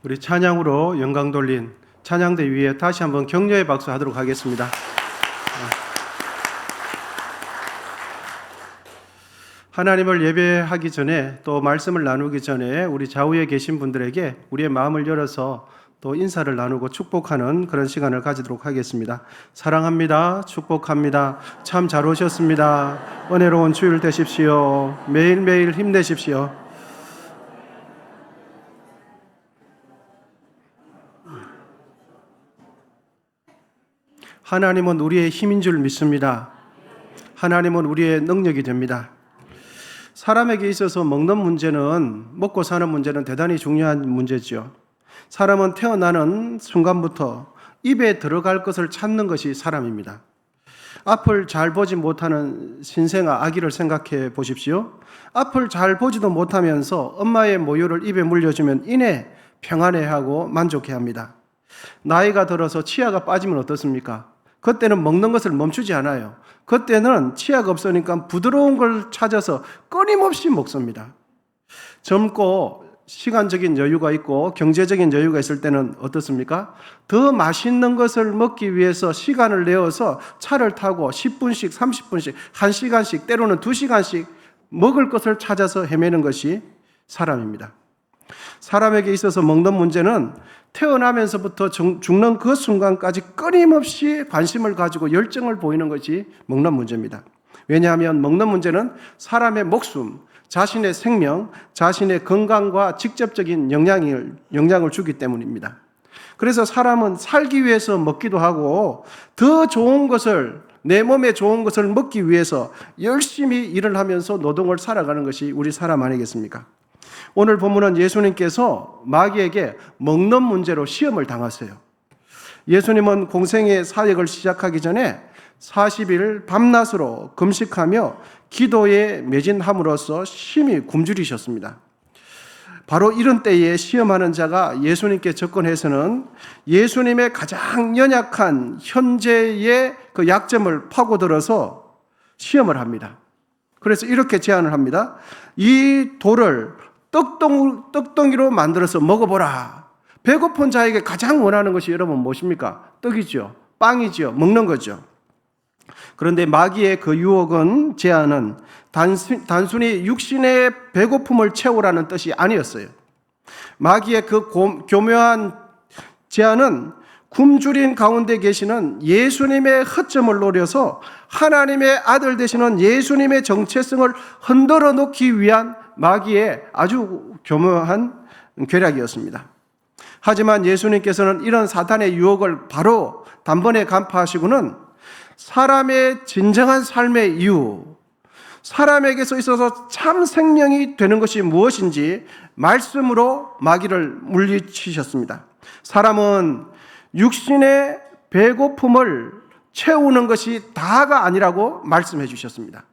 우리 찬양으로 영광 돌린 찬양대 위에 다시 한번 격려의 박수 하도록 하겠습니다. 하나님을 예배하기 전에 또 말씀을 나누기 전에 우리 좌우에 계신 분들에게 우리의 마음을 열어서 또 인사를 나누고 축복하는 그런 시간을 가지도록 하겠습니다. 사랑합니다. 축복합니다. 참 잘 오셨습니다. 은혜로운 주일 되십시오. 매일매일 힘내십시오. 하나님은 우리의 힘인 줄 믿습니다. 하나님은 우리의 능력이 됩니다. 사람에게 있어서 먹는 문제는, 먹고 사는 문제는 대단히 중요한 문제죠. 사람은 태어나는 순간부터 입에 들어갈 것을 찾는 것이 사람입니다. 앞을 잘 보지 못하는 신생아 아기를 생각해 보십시오. 앞을 잘 보지도 못하면서 엄마의 모유를 입에 물려주면 이내 평안해하고 만족해합니다. 나이가 들어서 치아가 빠지면 어떻습니까? 그때는 먹는 것을 멈추지 않아요. 그때는 치아가 없으니까 부드러운 걸 찾아서 끊임없이 먹습니다. 젊고 시간적인 여유가 있고 경제적인 여유가 있을 때는 어떻습니까? 더 맛있는 것을 먹기 위해서 시간을 내어서 차를 타고 10분씩, 30분씩, 1시간씩, 때로는 2시간씩 먹을 것을 찾아서 헤매는 것이 사람입니다. 사람에게 있어서 먹는 문제는 태어나면서부터 죽는 그 순간까지 끊임없이 관심을 가지고 열정을 보이는 것이 먹는 문제입니다. 왜냐하면 먹는 문제는 사람의 목숨, 자신의 생명, 자신의 건강과 직접적인 영향을 주기 때문입니다. 그래서 사람은 살기 위해서 먹기도 하고 더 좋은 것을, 내 몸에 좋은 것을 먹기 위해서 열심히 일을 하면서 노동을 살아가는 것이 우리 사람 아니겠습니까? 오늘 본문은 예수님께서 마귀에게 먹는 문제로 시험을 당하세요. 예수님은 공생의 사역을 시작하기 전에 40일 밤낮으로 금식하며 기도에 매진함으로써 심히 굶주리셨습니다. 바로 이런 때에 시험하는 자가 예수님께 접근해서는 예수님의 가장 연약한 현재의 그 약점을 파고들어서 시험을 합니다. 그래서 이렇게 제안을 합니다. 이 돌을 떡덩이로 만들어서 먹어보라. 배고픈 자에게 가장 원하는 것이 여러분 무엇입니까? 떡이죠. 빵이죠. 먹는 거죠. 그런데 마귀의 그 유혹은, 제안은 단순히 육신의 배고픔을 채우라는 뜻이 아니었어요. 마귀의 그 교묘한 제안은 굶주린 가운데 계시는 예수님의 허점을 노려서 하나님의 아들 되시는 예수님의 정체성을 흔들어 놓기 위한 마귀의 아주 교묘한 계략이었습니다. 하지만 예수님께서는 이런 사탄의 유혹을 바로 단번에 간파하시고는 사람의 진정한 삶의 이유, 사람에게서 있어서 참 생명이 되는 것이 무엇인지 말씀으로 마귀를 물리치셨습니다. 사람은 육신의 배고픔을 채우는 것이 다가 아니라고 말씀해 주셨습니다.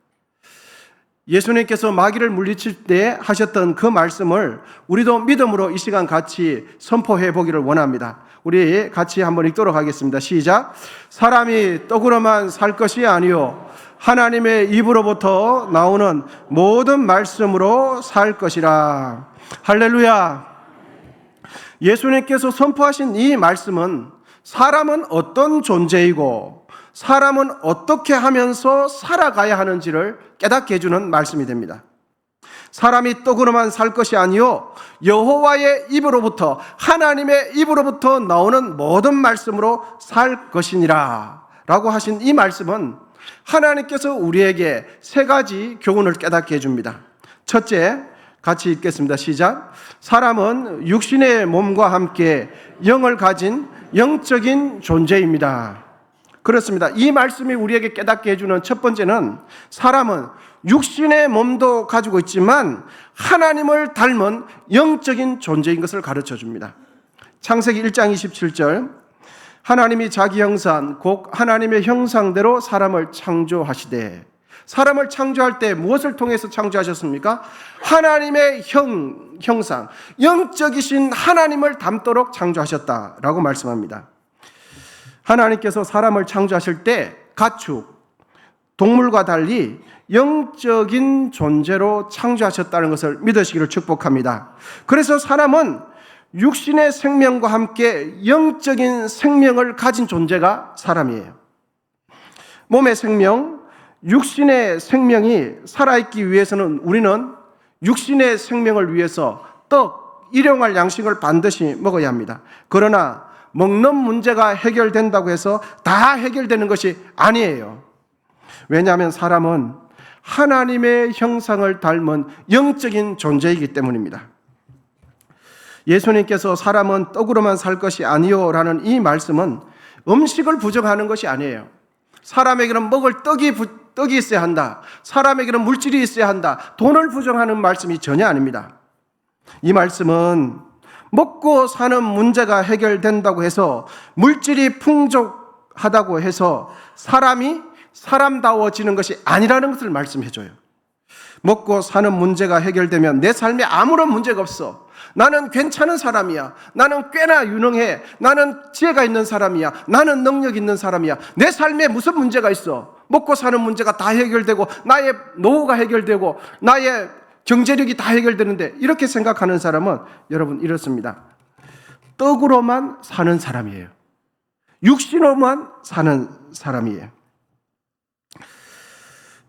예수님께서 마귀를 물리칠 때 하셨던 그 말씀을 우리도 믿음으로 이 시간 같이 선포해 보기를 원합니다. 우리 같이 한번 읽도록 하겠습니다. 시작. 사람이 떡으로만 살 것이 아니요 하나님의 입으로부터 나오는 모든 말씀으로 살 것이라. 할렐루야. 예수님께서 선포하신 이 말씀은 사람은 어떤 존재이고 사람은 어떻게 하면서 살아가야 하는지를 깨닫게 해주는 말씀이 됩니다. 사람이 떡으로만 살 것이 아니요 여호와의 입으로부터, 하나님의 입으로부터 나오는 모든 말씀으로 살 것이니라 라고 하신 이 말씀은 하나님께서 우리에게 세 가지 교훈을 깨닫게 해줍니다. 첫째, 같이 읽겠습니다. 시작. 사람은 육신의 몸과 함께 영을 가진 영적인 존재입니다. 그렇습니다. 이 말씀이 우리에게 깨닫게 해주는 첫 번째는 사람은 육신의 몸도 가지고 있지만 하나님을 닮은 영적인 존재인 것을 가르쳐 줍니다. 창세기 1장 27절 하나님이 자기 형상 곧 하나님의 형상대로 사람을 창조하시되, 사람을 창조할 때 무엇을 통해서 창조하셨습니까? 하나님의 형상, 영적이신 하나님을 닮도록 창조하셨다라고 말씀합니다. 하나님께서 사람을 창조하실 때 가축, 동물과 달리 영적인 존재로 창조하셨다는 것을 믿으시기를 축복합니다. 그래서 사람은 육신의 생명과 함께 영적인 생명을 가진 존재가 사람이에요. 몸의 생명, 육신의 생명이 살아있기 위해서는 우리는 육신의 생명을 위해서 떡, 일용할 양식을 반드시 먹어야 합니다. 그러나 먹는 문제가 해결된다고 해서 다 해결되는 것이 아니에요. 왜냐하면 사람은 하나님의 형상을 닮은 영적인 존재이기 때문입니다. 예수님께서 사람은 떡으로만 살 것이 아니요 라는 이 말씀은 음식을 부정하는 것이 아니에요. 사람에게는 먹을 떡이 있어야 한다. 사람에게는 물질이 있어야 한다. 돈을 부정하는 말씀이 전혀 아닙니다. 이 말씀은 먹고 사는 문제가 해결된다고 해서 물질이 풍족하다고 해서 사람이 사람다워지는 것이 아니라는 것을 말씀해줘요. 먹고 사는 문제가 해결되면 내 삶에 아무런 문제가 없어. 나는 괜찮은 사람이야. 나는 꽤나 유능해. 나는 지혜가 있는 사람이야. 나는 능력 있는 사람이야. 내 삶에 무슨 문제가 있어? 먹고 사는 문제가 다 해결되고 나의 노후가 해결되고 나의 경제력이 다 해결되는데, 이렇게 생각하는 사람은 여러분 이렇습니다. 떡으로만 사는 사람이에요. 육신으로만 사는 사람이에요.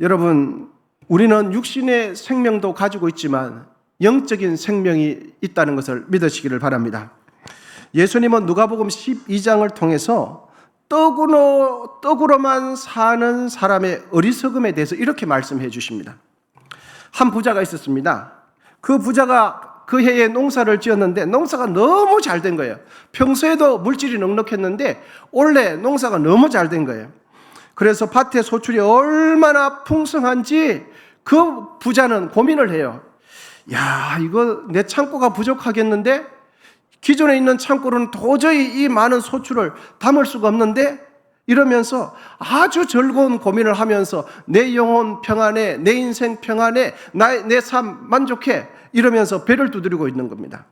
여러분, 우리는 육신의 생명도 가지고 있지만 영적인 생명이 있다는 것을 믿으시기를 바랍니다. 예수님은 누가복음 12장을 통해서 떡으로만 사는 사람의 어리석음에 대해서 이렇게 말씀해 주십니다. 한 부자가 있었습니다. 그 부자가 그 해에 농사를 지었는데 농사가 너무 잘 된 거예요. 평소에도 물질이 넉넉했는데 올해 농사가 너무 잘 된 거예요. 그래서 밭의 소출이 얼마나 풍성한지 그 부자는 고민을 해요. 야, 이거 내 창고가 부족하겠는데? 기존에 있는 창고로는 도저히 이 많은 소출을 담을 수가 없는데? 이러면서 아주 즐거운 고민을 하면서 내 영혼 평안해, 내 인생 평안해, 내 삶 만족해, 이러면서 배를 두드리고 있는 겁니다.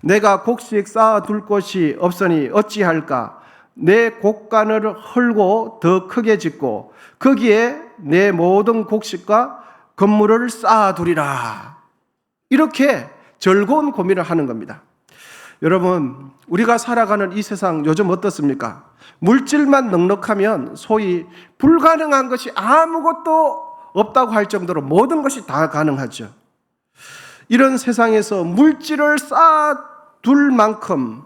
내가 곡식 쌓아둘 곳이 없으니 어찌할까? 내 곡간을 헐고 더 크게 짓고 거기에 내 모든 곡식과 건물을 쌓아두리라. 이렇게 즐거운 고민을 하는 겁니다. 여러분, 우리가 살아가는 이 세상 요즘 어떻습니까? 물질만 넉넉하면 소위 불가능한 것이 아무것도 없다고 할 정도로 모든 것이 다 가능하죠. 이런 세상에서 물질을 쌓아둘 만큼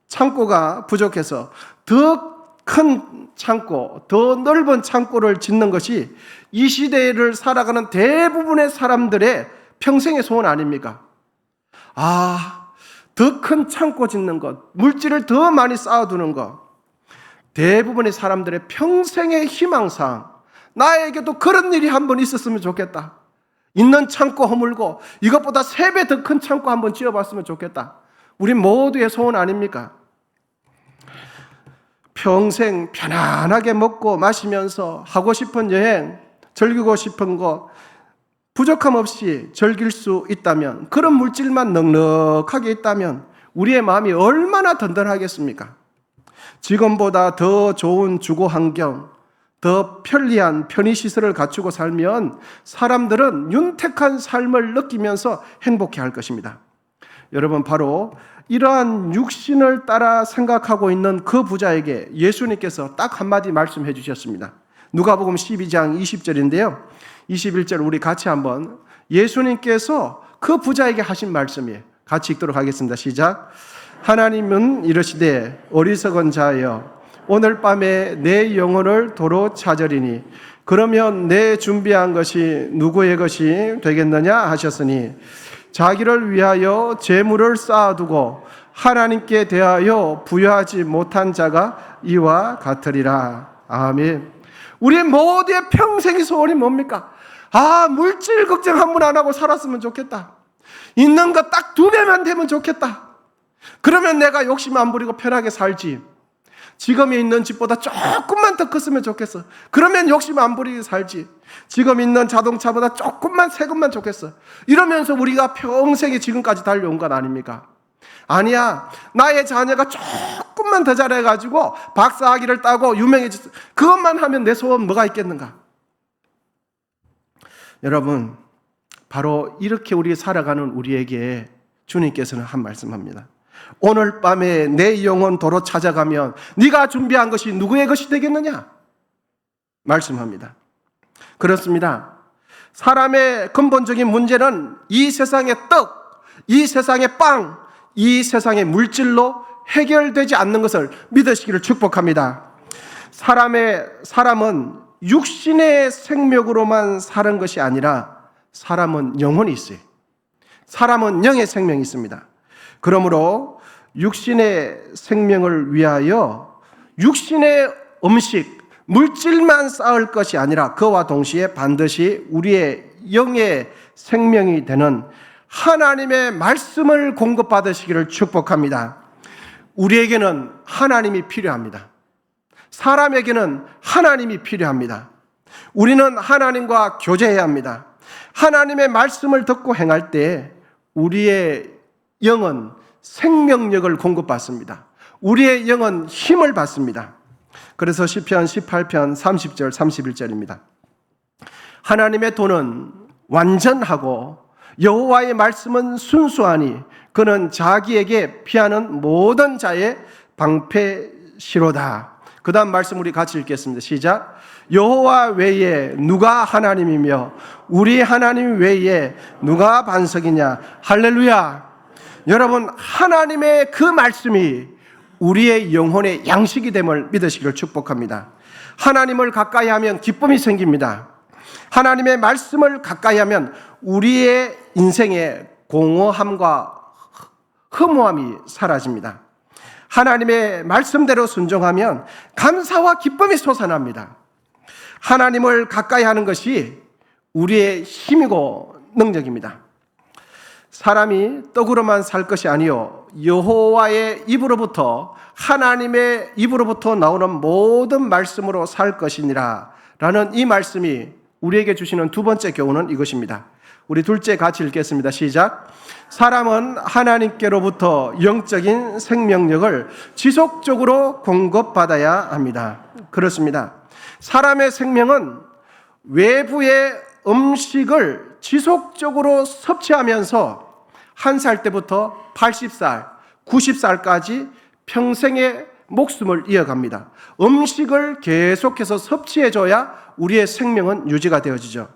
창고가 부족해서 더 큰 창고, 더 넓은 창고를 짓는 것이 이 시대를 살아가는 대부분의 사람들의 평생의 소원 아닙니까? 더 큰 창고 짓는 것, 물질을 더 많이 쌓아두는 것, 대부분의 사람들의 평생의 희망사항, 나에게도 그런 일이 한번 있었으면 좋겠다. 있는 창고 허물고 이것보다 3배 더 큰 창고 한번 지어봤으면 좋겠다. 우리 모두의 소원 아닙니까? 평생 편안하게 먹고 마시면서 하고 싶은 여행, 즐기고 싶은 것 부족함 없이 즐길 수 있다면, 그런 물질만 넉넉하게 있다면 우리의 마음이 얼마나 든든하겠습니까? 지금보다 더 좋은 주거 환경, 더 편리한 편의시설을 갖추고 살면 사람들은 윤택한 삶을 느끼면서 행복해할 것입니다. 여러분, 바로 이러한 육신을 따라 생각하고 있는 그 부자에게 예수님께서 딱 한마디 말씀해 주셨습니다. 누가복음 12장 20절인데요. 21절 우리 같이 한번, 예수님께서 그 부자에게 하신 말씀이에요. 같이 읽도록 하겠습니다. 시작. 하나님은 이르시되 어리석은 자여, 오늘 밤에 내 영혼을 도로 찾으리니 그러면 내 준비한 것이 누구의 것이 되겠느냐 하셨으니, 자기를 위하여 재물을 쌓아두고 하나님께 대하여 부여하지 못한 자가 이와 같으리라. 아멘. 우리 모두의 평생의 소원이 뭡니까? 물질 걱정 한 번 안 하고 살았으면 좋겠다. 있는 거 딱 2배만 되면 좋겠다. 그러면 내가 욕심 안 부리고 편하게 살지. 지금 있는 집보다 조금만 더 컸으면 좋겠어. 그러면 욕심 안 부리게 살지. 지금 있는 자동차보다 조금만 새 것만 좋겠어. 이러면서 우리가 평생에 지금까지 달려온 건 아닙니까? 아니야. 나의 자녀가 조금만 더 잘해가지고 박사학위를 따고 유명해졌어. 그것만 하면 내 소원 뭐가 있겠는가? 여러분, 바로 이렇게 우리 살아가는 우리에게 주님께서는 한 말씀합니다. 오늘 밤에 내 영혼 도로 찾아가면 네가 준비한 것이 누구의 것이 되겠느냐? 말씀합니다. 그렇습니다. 사람의 근본적인 문제는 이 세상의 떡, 이 세상의 빵, 이 세상의 물질로 해결되지 않는 것을 믿으시기를 축복합니다. 사람은 육신의 생명으로만 사는 것이 아니라 사람은 영혼이 있어요. 사람은 영의 생명이 있습니다. 그러므로 육신의 생명을 위하여 육신의 음식, 물질만 쌓을 것이 아니라 그와 동시에 반드시 우리의 영의 생명이 되는 하나님의 말씀을 공급받으시기를 축복합니다. 우리에게는 하나님이 필요합니다. 사람에게는 하나님이 필요합니다. 우리는 하나님과 교제해야 합니다. 하나님의 말씀을 듣고 행할 때 우리의 영은 생명력을 공급받습니다. 우리의 영은 힘을 받습니다. 그래서 시편 18편 30절 31절입니다. 하나님의 도는 완전하고 여호와의 말씀은 순수하니 그는 자기에게 피하는 모든 자의 방패시로다. 그 다음 말씀 우리 같이 읽겠습니다. 시작. 여호와 외에 누가 하나님이며 우리 하나님 외에 누가 반석이냐. 할렐루야. 여러분, 하나님의 그 말씀이 우리의 영혼의 양식이 됨을 믿으시기를 축복합니다. 하나님을 가까이 하면 기쁨이 생깁니다. 하나님의 말씀을 가까이 하면 우리의 인생의 공허함과 허무함이 사라집니다. 하나님의 말씀대로 순종하면 감사와 기쁨이 솟아납니다. 하나님을 가까이 하는 것이 우리의 힘이고 능력입니다. 사람이 떡으로만 살 것이 아니요 여호와의 입으로부터, 하나님의 입으로부터 나오는 모든 말씀으로 살 것이니라 라는 이 말씀이 우리에게 주시는 두 번째 교훈은 이것입니다. 우리 둘째 같이 읽겠습니다. 시작. 사람은 하나님께로부터 영적인 생명력을 지속적으로 공급받아야 합니다. 그렇습니다. 사람의 생명은 외부의 음식을 지속적으로 섭취하면서 1살 때부터 80살, 90살까지 평생의 목숨을 이어갑니다. 음식을 계속해서 섭취해줘야 우리의 생명은 유지가 되어지죠.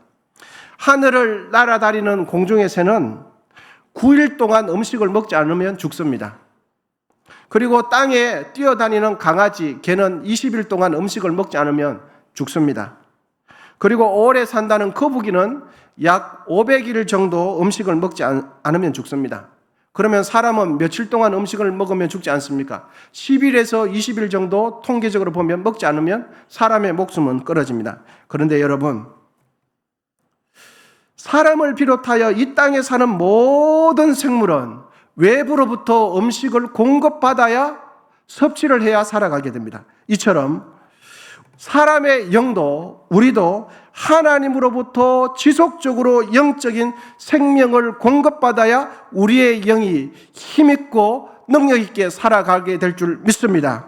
하늘을 날아다니는 공중의 새는 9일 동안 음식을 먹지 않으면 죽습니다. 그리고 땅에 뛰어다니는 강아지, 개는 20일 동안 음식을 먹지 않으면 죽습니다. 그리고 오래 산다는 거북이는 약 500일 정도 음식을 먹지 않으면 죽습니다. 그러면 사람은 며칠 동안 음식을 먹으면 죽지 않습니까? 10일에서 20일 정도 통계적으로 보면 먹지 않으면 사람의 목숨은 끊어집니다. 그런데 여러분, 사람을 비롯하여 이 땅에 사는 모든 생물은 외부로부터 음식을 공급받아야 섭취를 해야 살아가게 됩니다. 이처럼 사람의 영도, 우리도 하나님으로부터 지속적으로 영적인 생명을 공급받아야 우리의 영이 힘있고 능력있게 살아가게 될 줄 믿습니다.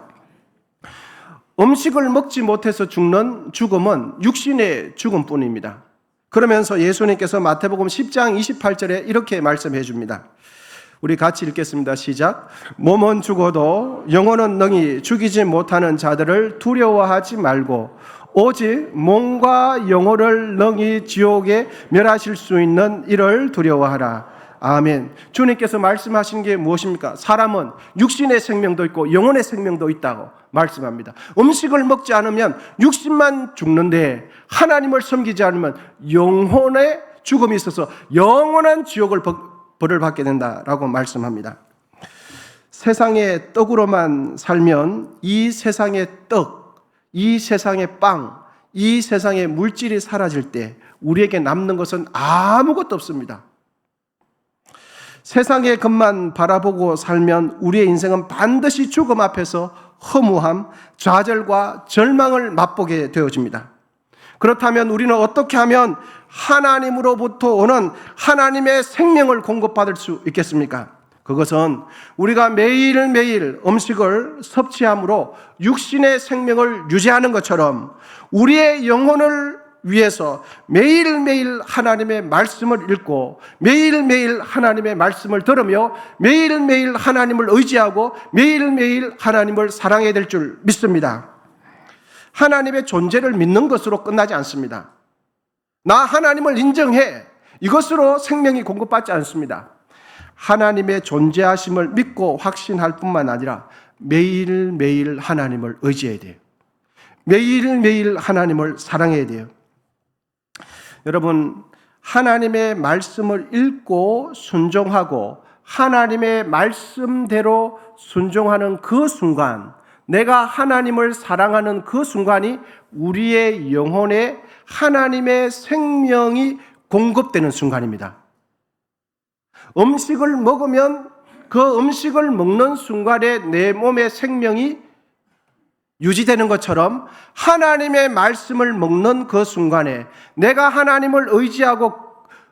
음식을 먹지 못해서 죽는 죽음은 육신의 죽음뿐입니다. 그러면서 예수님께서 마태복음 10장 28절에 이렇게 말씀해 줍니다. 우리 같이 읽겠습니다. 시작. 몸은 죽어도 영혼은 능히 죽이지 못하는 자들을 두려워하지 말고 오직 몸과 영혼을 능히 지옥에 멸하실 수 있는 이를 두려워하라. 아멘. 주님께서 말씀하신 게 무엇입니까? 사람은 육신의 생명도 있고 영혼의 생명도 있다고 말씀합니다. 음식을 먹지 않으면 육신만 죽는데 하나님을 섬기지 않으면 영혼의 죽음이 있어서 영원한 지옥을 벌을 받게 된다라고 말씀합니다. 세상의 떡으로만 살면 이 세상의 떡, 이 세상의 빵, 이 세상의 물질이 사라질 때 우리에게 남는 것은 아무것도 없습니다. 세상의 것만 바라보고 살면 우리의 인생은 반드시 죽음 앞에서 허무함, 좌절과 절망을 맛보게 되어집니다. 그렇다면 우리는 어떻게 하면 하나님으로부터 오는 하나님의 생명을 공급받을 수 있겠습니까? 그것은 우리가 매일매일 음식을 섭취함으로 육신의 생명을 유지하는 것처럼 우리의 영혼을 위해서 매일매일 하나님의 말씀을 읽고 매일매일 하나님의 말씀을 들으며 매일매일 하나님을 의지하고 매일매일 하나님을 사랑해야 될 줄 믿습니다. 하나님의 존재를 믿는 것으로 끝나지 않습니다. 나 하나님을 인정해. 이것으로 생명이 공급받지 않습니다. 하나님의 존재하심을 믿고 확신할 뿐만 아니라 매일매일 하나님을 의지해야 돼요. 매일매일 하나님을 사랑해야 돼요. 여러분, 하나님의 말씀을 읽고 순종하고 하나님의 말씀대로 순종하는 그 순간, 내가 하나님을 사랑하는 그 순간이 우리의 영혼에 하나님의 생명이 공급되는 순간입니다. 음식을 먹으면 그 음식을 먹는 순간에 내 몸의 생명이 유지되는 것처럼 하나님의 말씀을 먹는 그 순간에 내가 하나님을 의지하고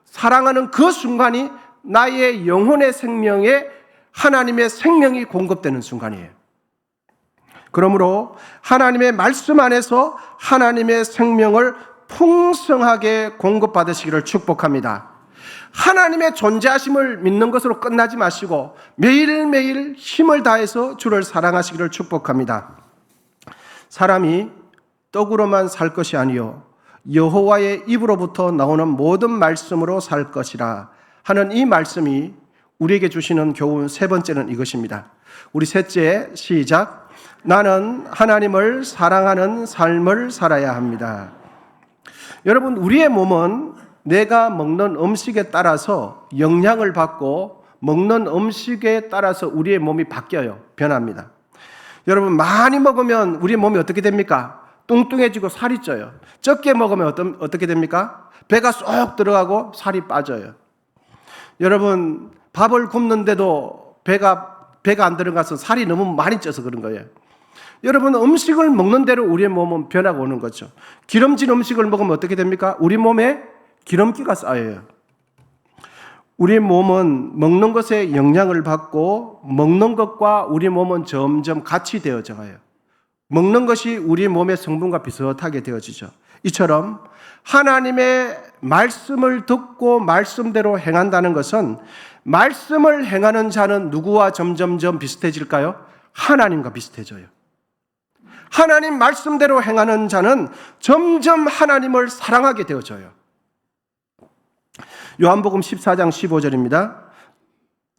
사랑하는 그 순간이 나의 영혼의 생명에 하나님의 생명이 공급되는 순간이에요. 그러므로 하나님의 말씀 안에서 하나님의 생명을 풍성하게 공급받으시기를 축복합니다. 하나님의 존재하심을 믿는 것으로 끝나지 마시고 매일매일 힘을 다해서 주를 사랑하시기를 축복합니다. 사람이 떡으로만 살 것이 아니요 여호와의 입으로부터 나오는 모든 말씀으로 살 것이라 하는 이 말씀이 우리에게 주시는 교훈 세 번째는 이것입니다. 우리 셋째, 시작. 나는 하나님을 사랑하는 삶을 살아야 합니다. 여러분, 우리의 몸은 내가 먹는 음식에 따라서 영향을 받고 먹는 음식에 따라서 우리의 몸이 바뀌어요. 변합니다. 여러분, 많이 먹으면 우리의 몸이 어떻게 됩니까? 뚱뚱해지고 살이 쪄요. 적게 먹으면 어떻게 됩니까? 배가 쏙 들어가고 살이 빠져요. 여러분, 밥을 굽는데도 배가 안 들어가서 살이 너무 많이 쪄서 그런 거예요. 여러분, 음식을 먹는 대로 우리의 몸은 변화가 오는 거죠. 기름진 음식을 먹으면 어떻게 됩니까? 우리 몸에 기름기가 쌓여요. 우리 몸은 먹는 것에 영향을 받고 먹는 것과 우리 몸은 점점 같이 되어져 가요. 먹는 것이 우리 몸의 성분과 비슷하게 되어지죠. 이처럼 하나님의 말씀을 듣고 말씀대로 행한다는 것은 말씀을 행하는 자는 누구와 점점점 비슷해질까요? 하나님과 비슷해져요. 하나님 말씀대로 행하는 자는 점점 하나님을 사랑하게 되어져요. 요한복음 14장 15절입니다.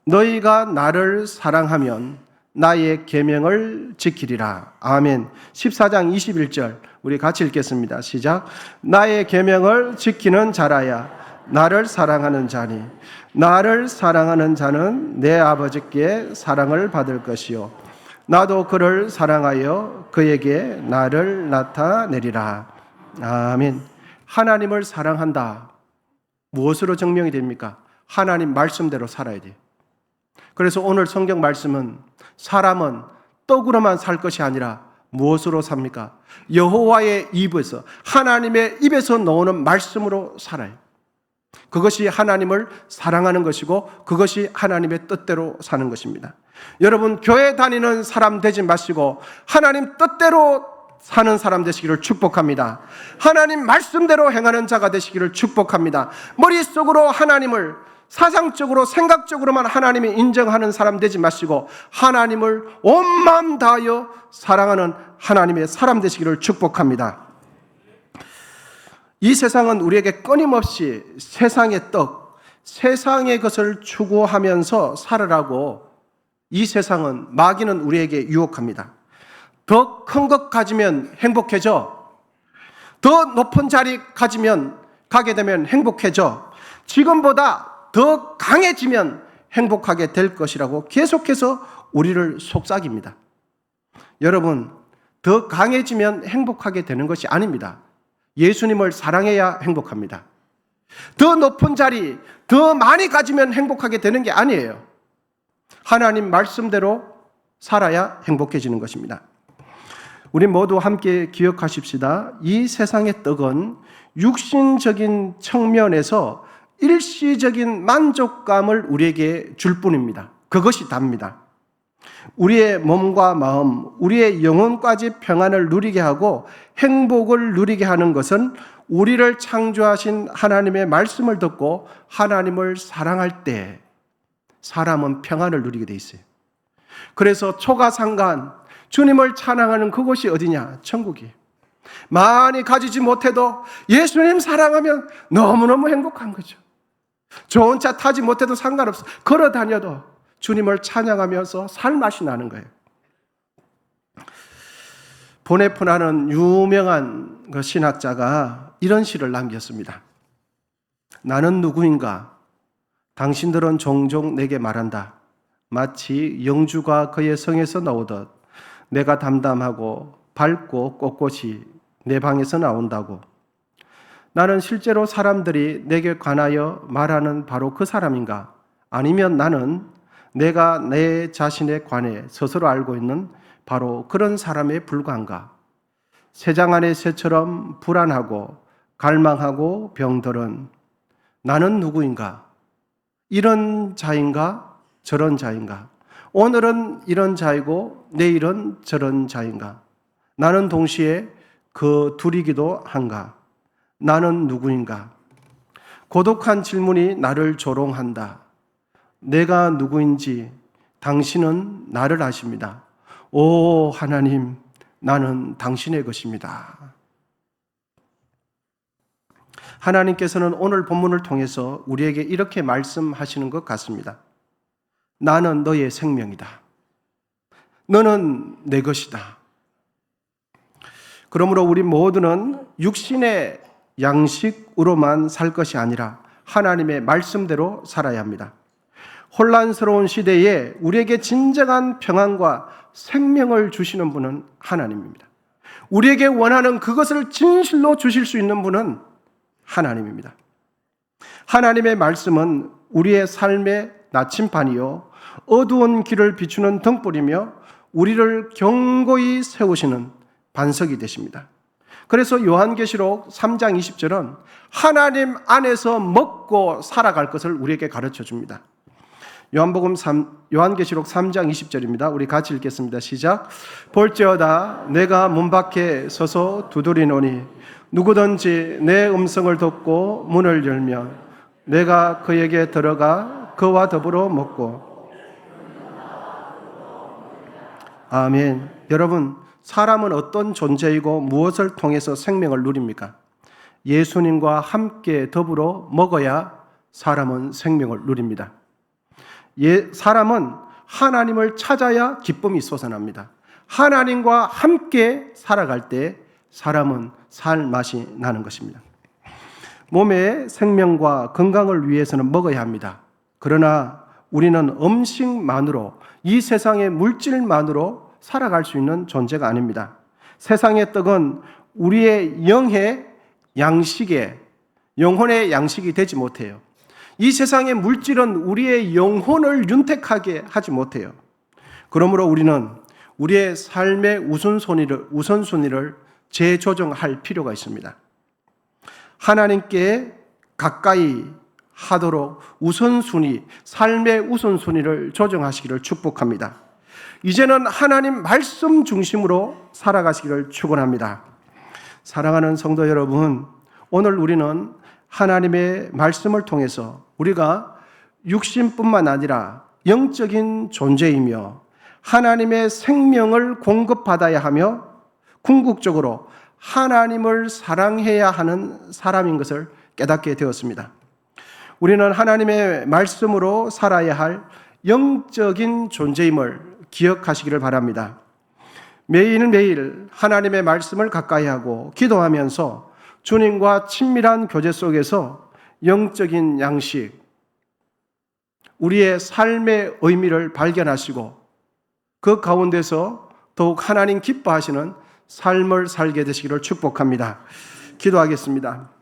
너희가 나를 사랑하면 나의 계명을 지키리라. 아멘. 14장 21절 우리 같이 읽겠습니다. 시작. 나의 계명을 지키는 자라야 나를 사랑하는 자니 나를 사랑하는 자는 내 아버지께 사랑을 받을 것이요 나도 그를 사랑하여 그에게 나를 나타내리라. 아멘. 하나님을 사랑한다. 무엇으로 증명이 됩니까? 하나님 말씀대로 살아야 돼요. 그래서 오늘 성경 말씀은 사람은 떡으로만 살 것이 아니라 무엇으로 삽니까? 여호와의 입에서, 하나님의 입에서 나오는 말씀으로 살아요. 그것이 하나님을 사랑하는 것이고 그것이 하나님의 뜻대로 사는 것입니다. 여러분, 교회 다니는 사람 되지 마시고 하나님 뜻대로 사는 사람 되시기를 축복합니다. 하나님 말씀대로 행하는 자가 되시기를 축복합니다. 머릿속으로 하나님을 사상적으로 생각적으로만 하나님이 인정하는 사람 되지 마시고 하나님을 온 마음 다하여 사랑하는 하나님의 사람 되시기를 축복합니다. 이 세상은 우리에게 끊임없이 세상의 떡, 세상의 것을 추구하면서 살으라고 이 세상은, 마귀는 우리에게 유혹합니다. 더 큰 것 가지면 행복해져. 더 높은 자리 가게 되면 행복해져. 지금보다 더 강해지면 행복하게 될 것이라고 계속해서 우리를 속삭입니다. 여러분, 더 강해지면 행복하게 되는 것이 아닙니다. 예수님을 사랑해야 행복합니다. 더 높은 자리, 더 많이 가지면 행복하게 되는 게 아니에요. 하나님 말씀대로 살아야 행복해지는 것입니다. 우리 모두 함께 기억하십시다. 이 세상의 떡은 육신적인 측면에서 일시적인 만족감을 우리에게 줄 뿐입니다. 그것이 답니다. 우리의 몸과 마음, 우리의 영혼까지 평안을 누리게 하고 행복을 누리게 하는 것은 우리를 창조하신 하나님의 말씀을 듣고 하나님을 사랑할 때 사람은 평안을 누리게 돼 있어요. 그래서 초가상간, 주님을 찬양하는 그곳이 어디냐? 천국이에요. 많이 가지지 못해도 예수님 사랑하면 너무너무 행복한 거죠. 좋은 차 타지 못해도 상관없어. 걸어 다녀도 주님을 찬양하면서 살 맛이 나는 거예요. 보네포라는 유명한 그 신학자가 이런 시를 남겼습니다. 나는 누구인가? 당신들은 종종 내게 말한다. 마치 영주가 그의 성에서 나오듯 내가 담담하고 밝고 꼿꼿이 내 방에서 나온다고. 나는 실제로 사람들이 내게 관하여 말하는 바로 그 사람인가? 아니면 나는 내가 내 자신에 관해 스스로 알고 있는 바로 그런 사람에 불과한가? 새장 안의 새처럼 불안하고 갈망하고 병들은 나는 누구인가? 이런 자인가? 저런 자인가? 오늘은 이런 자이고 내일은 저런 자인가? 나는 동시에 그 둘이기도 한가? 나는 누구인가? 고독한 질문이 나를 조롱한다. 내가 누구인지 당신은 나를 아십니다. 오 하나님, 나는 당신의 것입니다. 하나님께서는 오늘 본문을 통해서 우리에게 이렇게 말씀하시는 것 같습니다. 나는 너의 생명이다. 너는 내 것이다. 그러므로 우리 모두는 육신의 양식으로만 살 것이 아니라 하나님의 말씀대로 살아야 합니다. 혼란스러운 시대에 우리에게 진정한 평안과 생명을 주시는 분은 하나님입니다. 우리에게 원하는 그것을 진실로 주실 수 있는 분은 하나님입니다. 하나님의 말씀은 우리의 삶의 나침반이요 어두운 길을 비추는 등불이며 우리를 견고히 세우시는 반석이 되십니다. 그래서 요한계시록 3장 20절은 하나님 안에서 먹고 살아갈 것을 우리에게 가르쳐 줍니다. 요한계시록 3장 20절입니다. 우리 같이 읽겠습니다. 시작. 볼지어다 내가 문 밖에 서서 두드리노니 누구든지 내 음성을 듣고 문을 열면 내가 그에게 들어가 그와 더불어 먹고. 아멘. 여러분, 사람은 어떤 존재이고 무엇을 통해서 생명을 누립니까? 예수님과 함께 더불어 먹어야 사람은 생명을 누립니다. 사람은 하나님을 찾아야 기쁨이 솟아납니다. 하나님과 함께 살아갈 때 사람은 살 맛이 나는 것입니다. 몸의 생명과 건강을 위해서는 먹어야 합니다. 그러나 우리는 음식만으로, 이 세상의 물질만으로 살아갈 수 있는 존재가 아닙니다. 세상의 떡은 우리의 영의 양식에, 영혼의 양식이 되지 못해요. 이 세상의 물질은 우리의 영혼을 윤택하게 하지 못해요. 그러므로 우리는 우리의 삶의 우선순위를 재조정할 필요가 있습니다. 하나님께 가까이 하도록 삶의 우선순위를 조정하시기를 축복합니다. 이제는 하나님 말씀 중심으로 살아가시기를 축원합니다. 사랑하는 성도 여러분, 오늘 우리는 하나님의 말씀을 통해서 우리가 육신뿐만 아니라 영적인 존재이며 하나님의 생명을 공급받아야 하며 궁극적으로 하나님을 사랑해야 하는 사람인 것을 깨닫게 되었습니다. 우리는 하나님의 말씀으로 살아야 할 영적인 존재임을 기억하시기를 바랍니다. 매일매일 하나님의 말씀을 가까이 하고 기도하면서 주님과 친밀한 교제 속에서 영적인 양식, 우리의 삶의 의미를 발견하시고 그 가운데서 더욱 하나님 기뻐하시는 삶을 살게 되시기를 축복합니다. 기도하겠습니다.